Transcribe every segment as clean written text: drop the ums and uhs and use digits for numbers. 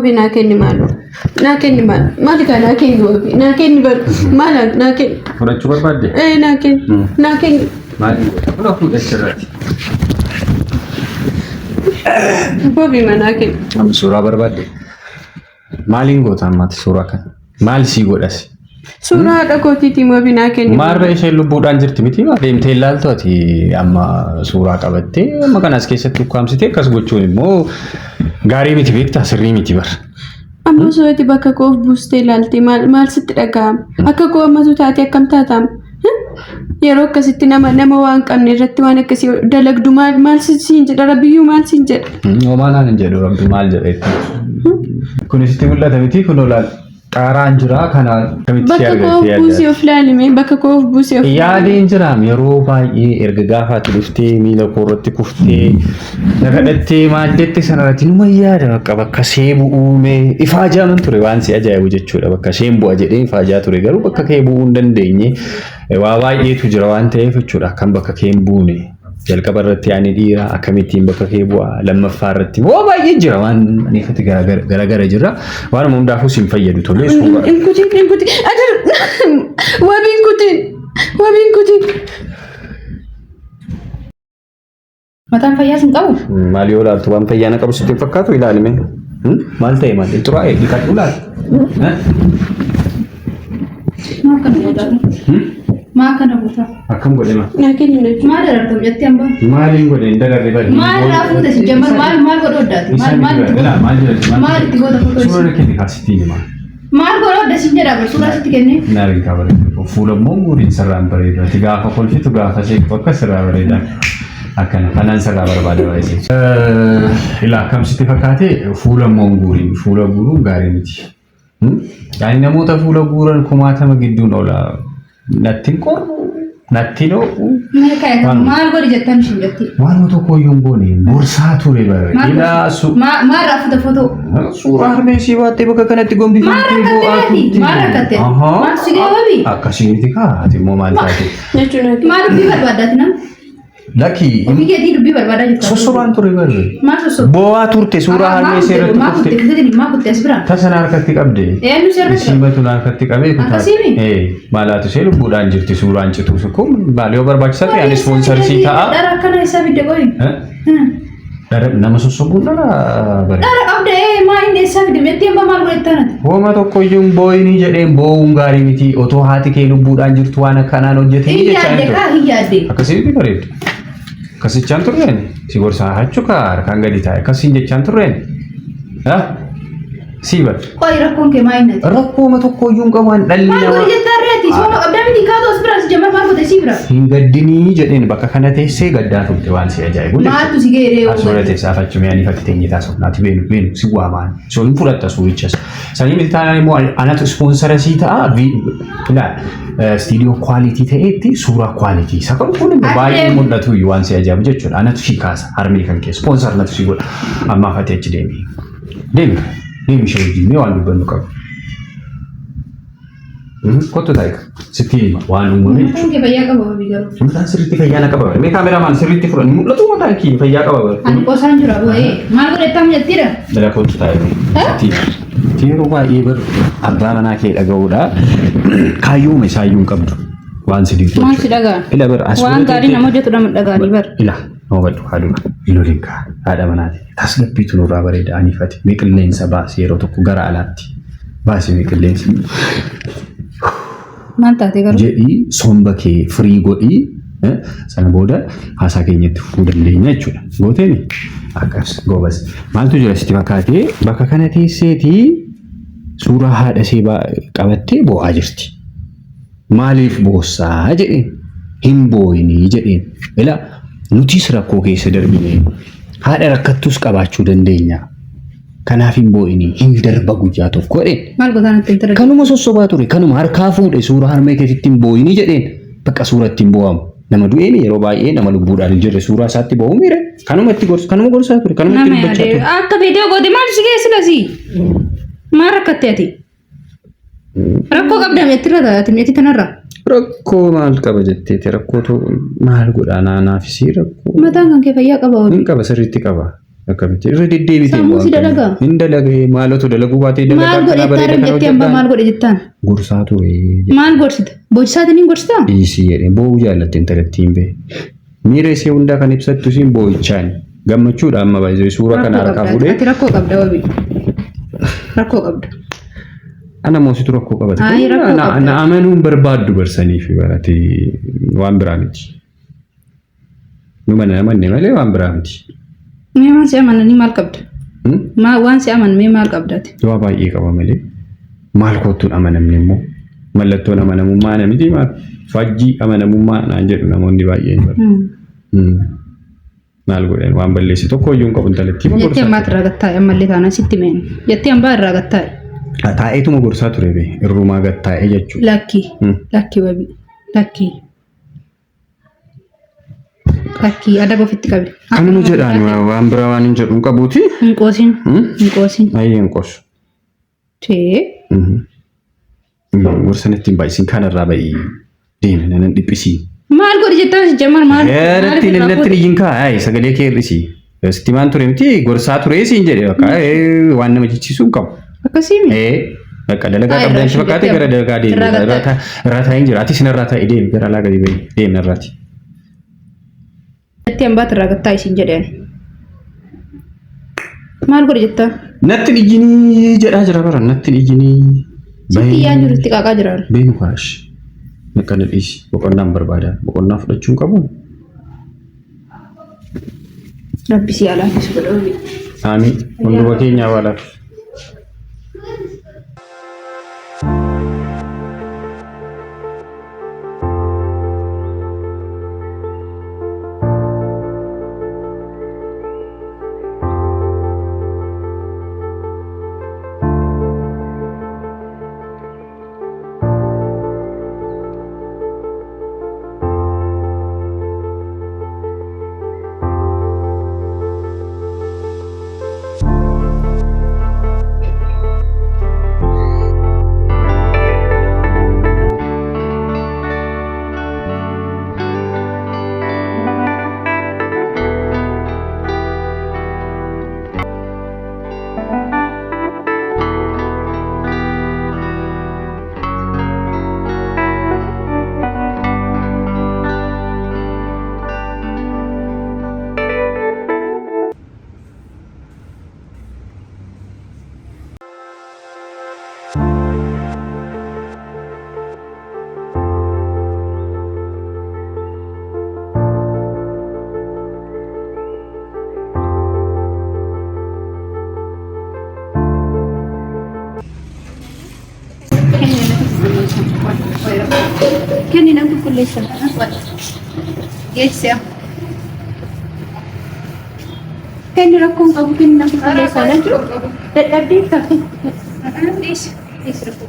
Wobi nakenni malu. Nakenni mal. Malika nakenni wobi. Nakenni bal. Malak nakenni. Furachu barbadde. Nakenni. Nakenni. Mali. Fura fu dachirati. Wobi manakenni. Am sura barbadde. Malin gotan mat sura kan. Mal si godasi. Sura hada kotiti wobi nakenni. Marba ishee lubbuudhaan jirti miti deemtee ilaaltooti amma suuraa qabattee amma kanas keessatti ukkaamsitee akkas gochuun immoo gaarii miti beektaa sirrii miti bar. Amma sooti bakka koof buustee ilaaltee maal sitti dhaga'ama akka koo ammatu taatee akkam taataam yeroo akkasitti nama waan qabne irratti waan akkasii dalagdu maal siin jedha rabbiyyuu maal siin jedha. Homaa hin jedhu rabbi maal jedheetti kunis itti mul'ata miti kun olaal. Qaraan jira kana kamitti argate bakka buusii of laalime bakka koof buusii of yaadeen jira yeroo baay'ee erga gaafaatti dhuftee miila koorratti kuftee nagadhattee maaddeetti sanarratti numa yaada bakka seebu uume ifaajaa man ture waan si ajaa'ibu jechuudha bakka sheen bu'a jedhee ifaajaa ture garuu bakka kee bu'uu hin dandeenye waa baay'eetu jira waan ta'eef jechuudha kan bakka kee hin buune jalqaba irratti ani dhiira akkamittiin bakka kee bu'a lammaffaa irratti waa baay'ee jira waan aniifatti garagara jira waan hundaafuu siin fayyadu tolee suura inkuti adar wabiin kutin mataan fayyaa sin qabu maal yoo laaltu waan fayyaa na qabu sitti fakkaatu ilaalime maal ta'e maal xuraa'e dhiqadhu laal maa kana buuta akkam godhema nakenni nachu maal darartam jetti amba maaliin godhe dagarre bari maal raafuute si jammal maal godhoddaati maal itti goota footoo suura kenni kaasitiin maal maal godhodda sin jedha bar suuraa sitti kenne naarin ka bareedu fuula moo guriin sarraan bareedu ati gaafa kolfitu gaafa see bakka sirraa bareeda akkana kanaan sirraa barbaada baay'ee ilaa akkam sitti fakkaate fuula moo guriin fuula guruun gaarii miti yaani namoota fuula guuran kumaatama gidduun oola Nattiin qorru nattiin oo'u. Maal godhi jettan ishin jetti. Waan tokko iyyuu hin goone borsaa ture bare. Maal raafuta footoo. Suuraa harmeesii baattee bakka kanatti gombifamtee boo'aatu. Maal rakkatte? Maal si gaabii? Akkasitti kaa'ate immoo maal taate? Maal dubbii barbaaddaati nam? Laki. Ofii keetii dubbii barbaadaa jirta. Sossobaan ture bare. Maal sossoba? Boo'aa turte suuraa harmeesii irratti kufte. Maa kutte as biraan? Tasana harkatti qabde. Eenyu si harkatti? Siimatu harkatti qabee kutaate. Maalaatu ishee lubbuudhaan jirti suuraan cituus kun maal yoo barbaachisaa ta'e ani ispoonsarsii ta'a. Dara akkana isaa fidde qoyi. Dara nama sossobuun dara bare. Dara qabde maa inni isaa fidde meetti amma maal godhettanati? Hooma tokko iyyuu boo'inii jedheen boo'uun gaarii miti otoo haati kee lubbuudhaan jirtu waan akkanaan hojjetanii jechaa hin ture. Hiyyaadde. Akkasitti bareedu. Akkasichaan turreen si gorsaa hachuu harkaan gadi taa'e akkasiin jechaan turreen. Siiba. Qoyi rakkoon kee maa innati? Rakkooma tokko iyyuu qaban dhalli namaa. Maal godhi jettaa reeti? Sooma qabdaa miti kaatoo as biraan si jammal maal godhe si bira? Hin gaddinii jedheen bakka kana teessee gaddaa turte waan si ajaa'ibu. Maaltu si geeree uumate? Asoola teessaa fachumee ani fakki teenye taasif naati beenu si waamaan. So hin fudhatta suurichas. Sanii miti taanaan immoo anatu ispoonsara sii ta'a. Studio quality ta'etti suuraa quality isa kan kun baay'ee mul'atu waan si ajaa'ibu jechuudha. Anatu si kaasa harmee kan kee sponsor natu si godha. Amma fatee achi deemi. Deemi ishee wajjin waan dubbannu qabu. Kottu taa'e sitti waan uumame. Mataan kee fayyaa qaba wabii garuu. Mataan sirriitti fayyaa na qaba. Mee kaameramaan sirriitti fudhan mul'atu mataan kee fayyaa qaba. Ani qosaan jira bu'ee maal godhettamu jettiidha? Dala kottu taa'e. Yeroo baay'ee bar abbaa manaa kee dhaga'uudha. Kaayyoo isaayyuu hin qabdu. Waan si dinqu. Maal si dhagaa? Waan gaarii nama hojjetu nama dhagaanii bar. Ila nama baddu haaduma. Ilooliin kaa haadha manaati. Tasgabbiitu nurraa bareeda aniifate. Mee qilleensa baasii yeroo tokko gara alaatti. Baasii mee qilleensa. Maal taate garuu? Jedhii somba kee firii godhii. Sana booda haasaa keenyatti fufuu dandeenya jechuudha. Gooteeni akkas goobas. Maaltu jira sitti fakkaatee bakka kana teesseetii suuraa haadha see qabattee boo'aa jirti. Maaliif boossaa jedheen hin boo'inii jedheen. Ila nutis rakkoo keessa darbine haadha rakkattus qabaachuu dandeenya. Kanaaf hin boo'inii hin darba guyyaa tokko jedheen. Maal gotaan itti hin kanuma sossobaa ture kanuma harkaa fuudhe suuraa harmee keetitti hin boo'inii jedheen. Bakka suuratti hin boo'amu. Nama du'een yeroo baay'ee nama lubbuudhaan hin jirre suuraa isaatti ba'uu miire kanuma itti gorsaa ture kanuma itti dubbachaa ture. Akka viidiyoo goote maal si geessi lasii? Maal rakkattee ati? Rakkoo qabdame ittirra taate meetii kanarra? Rakkoo maal qaba jetteeti rakkootu maal godhaa naafisii rakkoo. Mataan kan kee fayyaa qaba hin qaba sirriitti qaba akkamitti irra deddeebitee Sammuu si dalagaa? hin dalage maalatu dalaguu baatee dalagaa Maal godhe taara jettee amma maal godhe jettaan? gorsaa ture Maal gorsita? Boo'isaatiin hin gorsitaa? dhiisii jedhee boo'uu jaallatte intalattii hin bee miira ishee hundaa kan ibsattu siin boo'ichaan gammachuudha amma baay'ee suura kana harkaa fuudhee Ati rakkoo qabda wabii. Rakkoo qabda. ana moositu rakkoo qabate Ay, rakkoo qabda. na amanuun barbaaddu barsanii fi barate waan biraa miti numa namanne malee waan biraa miti. Mee waan si amananii maal qabda? Waan si aman mee maal qabdaati? Waa baay'ee qaba malee maal kottuun amanamne immoo mallattoon amanamummaa namiti maal fajjii amanamummaa naan jedhu namoonni baay'een bara. Maal godhan waan balleessi tokko iyyuu hin qabu intalattii ma Jettee ammaa irraa gattaa'e ammallee taanaan sitti meeni. Jettee ambaa irraa gattaa'e. taa'eetuma gorsaa ture bee irrumaa gattaa'e jechuudha. Lakkii wabii. Lakkii adaba ofitti qabe. Kanuma jedhaan waan biraa waan hin jedhu hin qabuuti. Hin qoosin. Ayyee hin qoosu. Tee. Gorsan ittiin baay'isin kanarraa ba'ii deeme nan dhiphisii. Maal godhi jettaan si jamar maal? Natti iyyin kaa sagalee kee hir'isii. Sitti maan ture miti gorsaa ture siin jedhe waan nama jechisiisuu hin qabu. Akkasii mi? Bakka dalagaa qabdan si fakkaate gara dalagaa deemu. Irraa taa'in jira. Ati sinarraa taa'e deemi gara alaa gadi bahi deemna irraati. Jettee ambaa irraa gattaa'e siin jedheen. Maal godhi jettaan? Natti ijjinii jedhaa jira bara natti ijjinii. Sitti yaan jiru itti qaaqaa jiraan. Beeku kaash. Nakkana dhiisi boqonnaan barbaada boqonnaa fudhachuu qabu. Rabbi si alaafis godhoobi. Amiin hundumaa keenyaa waalaaf. Kenni nan qulqulleessa. Geessiya. Kenni rakkoon qabu kenni nan qulqulleessa na jiru. Dadhabbii taate. Dhiisi. Dhiisi rakkoo.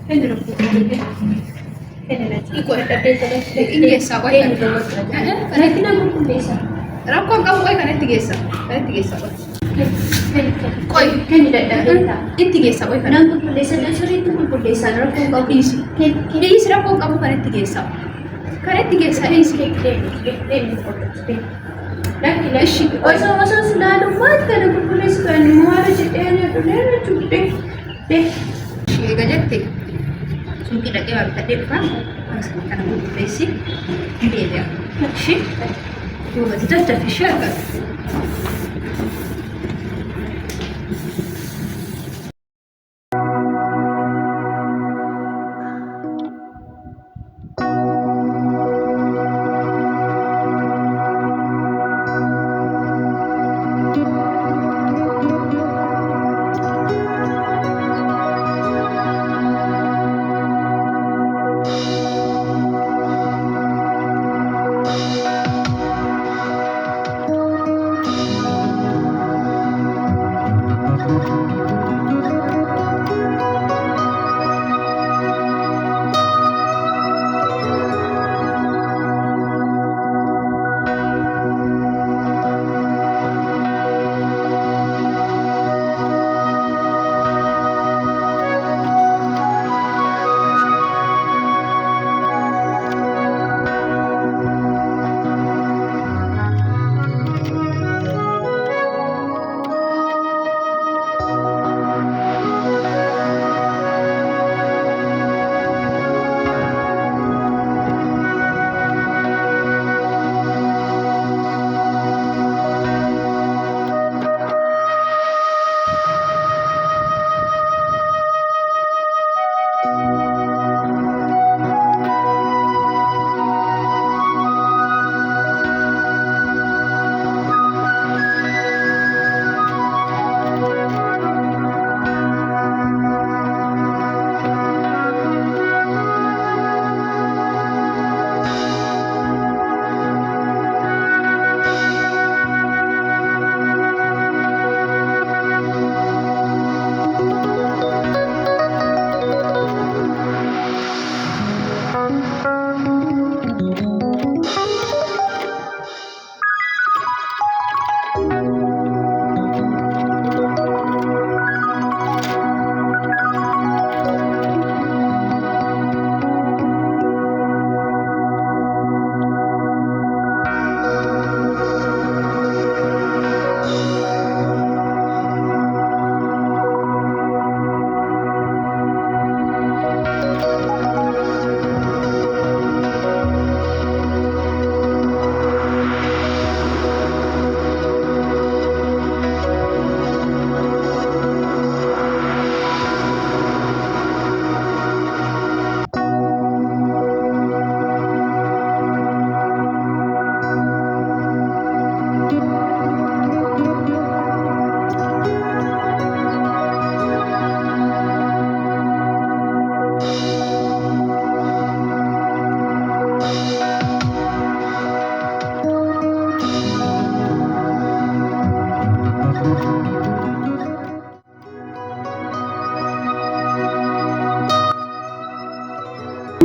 Kenni rakkoo. Kenni na jiru. Iko dadhabbii taate. Inni geessaa qoy. Kanatti nan qulqulleessa. Rakkoon qabu qoy kanatti geessa. Kanatti geessa qoy. Qoy kenni dadhabbii itti geessa qoy kana. Nan qulqulleessa sirriitti qulqulleessa rakkoon qabu dhiisi. Dhiisi rakkoon qabu kanatti geessa. Kanatti geessa dhiisi. Lakki lashi. Osoo silaalummaatti kana qulqulleessu kan maara jedhee dhufee jechuudha. Eega jette suuqii dhaqee waan bitadhee dhufaa kana qulqulleessi ni deebi'a. Ishee duubatti daddafi ishee argatu.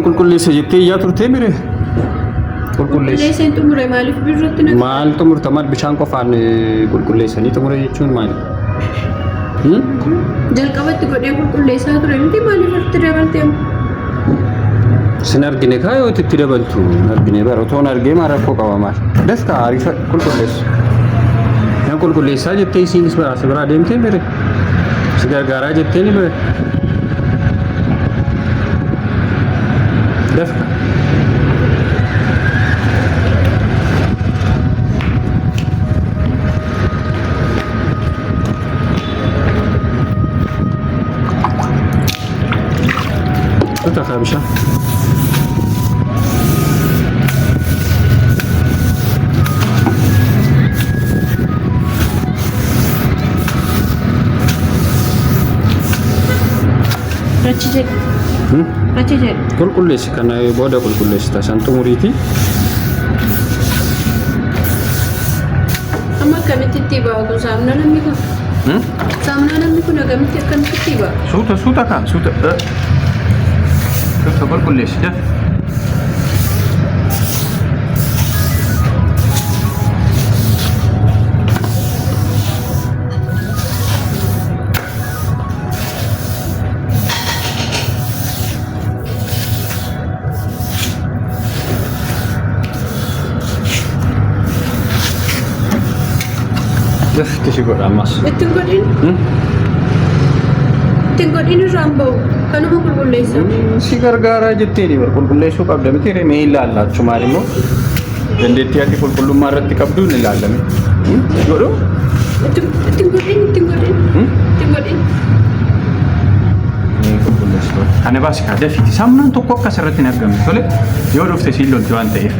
qulqulleessa jettee iyyaa turtee mire qulqulleessa xumure maaliif birrootti na maal xumurta maal bishaan qofaan qulqulleessanii xumure jechuun maali? jalqabatti godhee qulqulleessaa ture miti maaliif itti dabaltee sin argine kaa yoo itti dabaltu argine bara otoon argee maa rakkoo qaba maal dasta ariifa qulqulleessu yan qulqulleessaa jettee isiinis biraa deemtee mire si gargaaraa jettee ni mire dafka Tuta kabisha Rachije qulqulleessi kana booda qulqulleessita san xumuriiti amma akkamitti itti baatu saamna namni kun akkamitti itti baatu suuta kan suuta qulqulleessi daf Kisi godhan mas. Ittiin godhin irraan bahu kanuma qulqulleessa. Si gargaaraa jetteeni qulqulleessuu qabda miti mee ilaallachu maal immoo dandeettii ati qulqullummaa irratti qabdu ni ilaallame. Godhu? Ittiin godhin. Qulqulleessuu. Ana baasi kaa dafiti saamnaan tokko akkas irratti hin argamne tole yoo dhufte siin lolti waan ta'eef.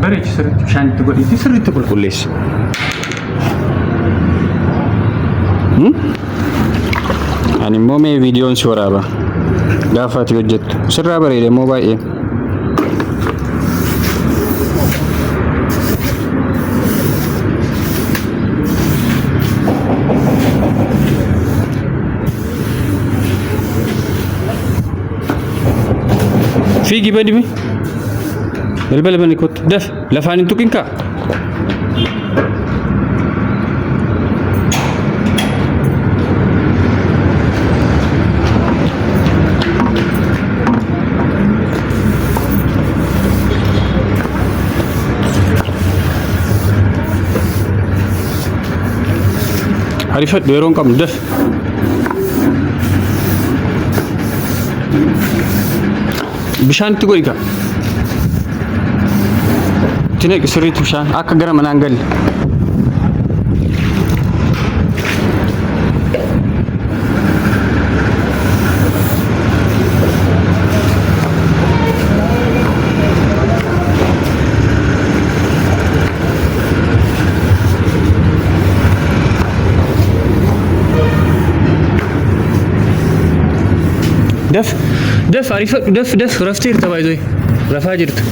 Bareechi sirriitti bishaan itti godhiitii sirriitti qulqulleessi. Ani immoo mee viidiyoon si waraaba gaafa ati hojjettu sirraa bareede immoo baay'ee. Fiigi badimi. Balbala bani kottu daf lafaan hin tuqin kaa. Harifadhu yeroo hin qabnu daf. Bishaan itti godhi kaa. Tine sirriitti bishaan akka gara manaan galle. دف عارف دف رفتير تبعي زي رفاجرت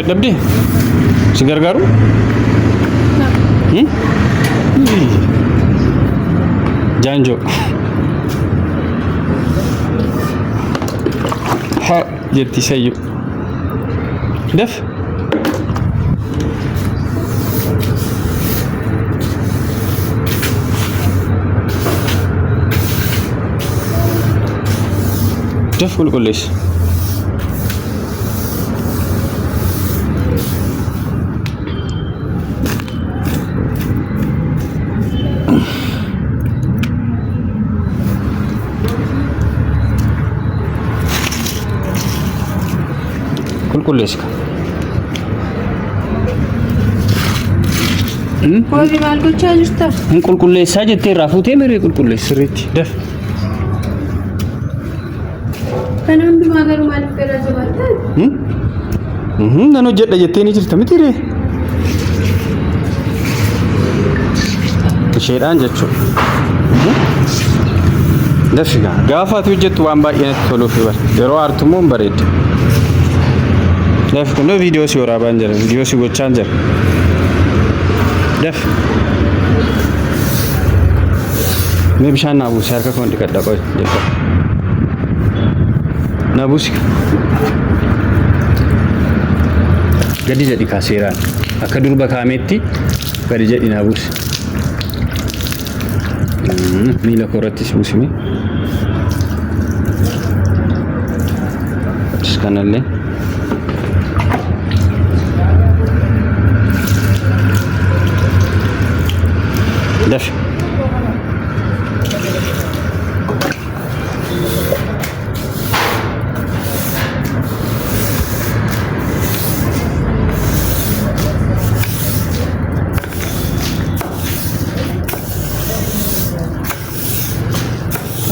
Dabdi, segar garu? Janjo. Ha, jadi sayu. Daf. Daf kulis. Kulkulis ka. Hoji maal gochaa jirta? Kulkulleessaa jettee irraa fuutee miree kulkulleessi sirriitti. Daf. Kana hundumaa garuu maaliif gara jabaattan? Nan hojjedha jettee ni jirta miti ree. Isheedhaan jechuudha. Dafigaa gaafa ati hojjettu waan baay'ee natti toluuf yeroo aartummoo hin bareeddu. Daf kun viidiyoo si waraabaan jira viidiyoo si gochaan jira. Daf. Mee bishaan naa buuse harka koon dhiqadha qoy jechuudha. Naa buusi. Gadi jedhi kaaseeraan akka durba kaameetti gadi jedhi naa buusi. Miila koorrattis buusime. Kanallee. Daf.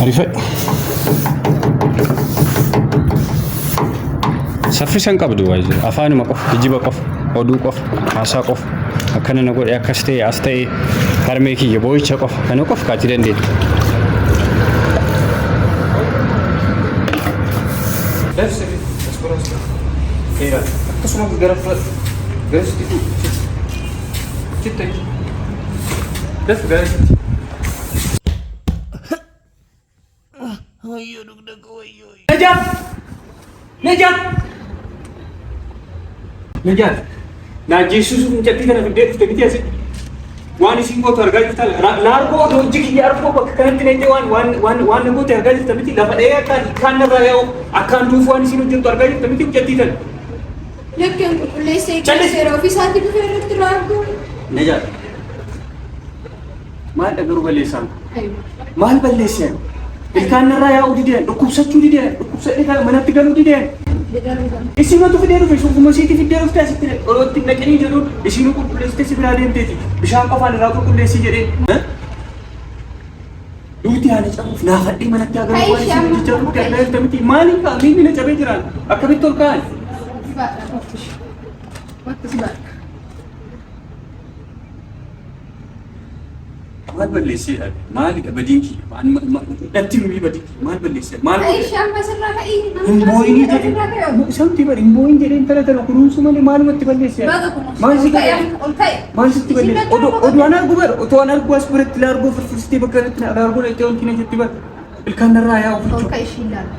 Arifa. Saffisan qabdu waayee afaanuma qof kijiba qof oduu qof haasaa qof akkana na godhe akkas ta'e as ta'e harmee kiyya boo'icha qof kana qof kaati dandeenya. Akkasuma gara Najat. Nah Jesus menjadi kan video itu kita sih. Wan isi kau tergaj kita largo dojik ya argo bakkan tidak wan nego tergaj tapi tidak pada ya kan raya akan tu wan isi nuju tergaj tapi itu jadi kan. Lekin lese kese office hati tu ferret largo. Najat. Mal agar balesan. Mal balesan. Ikan raya udi dia, dukup di dia, dukup ni kalau mana tiga udi dia. Isi tu video Facebook masih di video kita sih. Kalau tidak kini jadu, isi nu kulesi sih berada di sini. Bisa apa fan ragu kulesi jadi. Duit yang ada cakap, nah hati mana tiga udi sih jadu tiga udi tapi mani kah, mini ni cabai jiran. Akak betul kan? Waktu sebab. Mal balesan, mal badinki, nanti mui badinki, mal balesan, mal. Aisyah masalah kai. Imbo ini jadi, sampai tiba imbo ini jadi antara kurung semua ni mal mati balesan. Mal sih mal sih tiba. Odo anak gua seperti tilar gua first tiba kerana tilar gua itu orang kini jadi tiba. Ilkan raya. Kai shilar.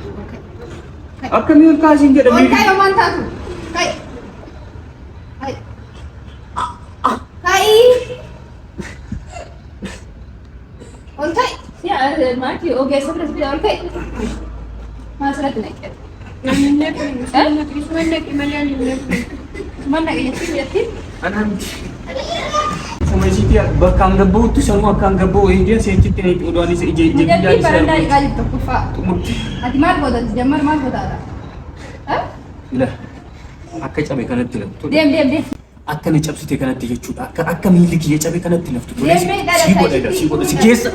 Apa miun kasih dia? Kai mantap tu. Kai. Ontai, ya mati. Okay, sebelah sebelah ontai. Masalah tu nak. Mana ini sih? Anak. Sama si dia bakang gabu tu semua kang gabu dia sentit ni tu dua ni seje. Jadi barang dari kali tu kufa. Hati mar boda, jamar mar boda. Hah? Lah. Akai cabai kan tu. Diam. akka na cabsite kanatti jechuudha akka miilli kiyya cabe kanatti laftu tole si godha si keessa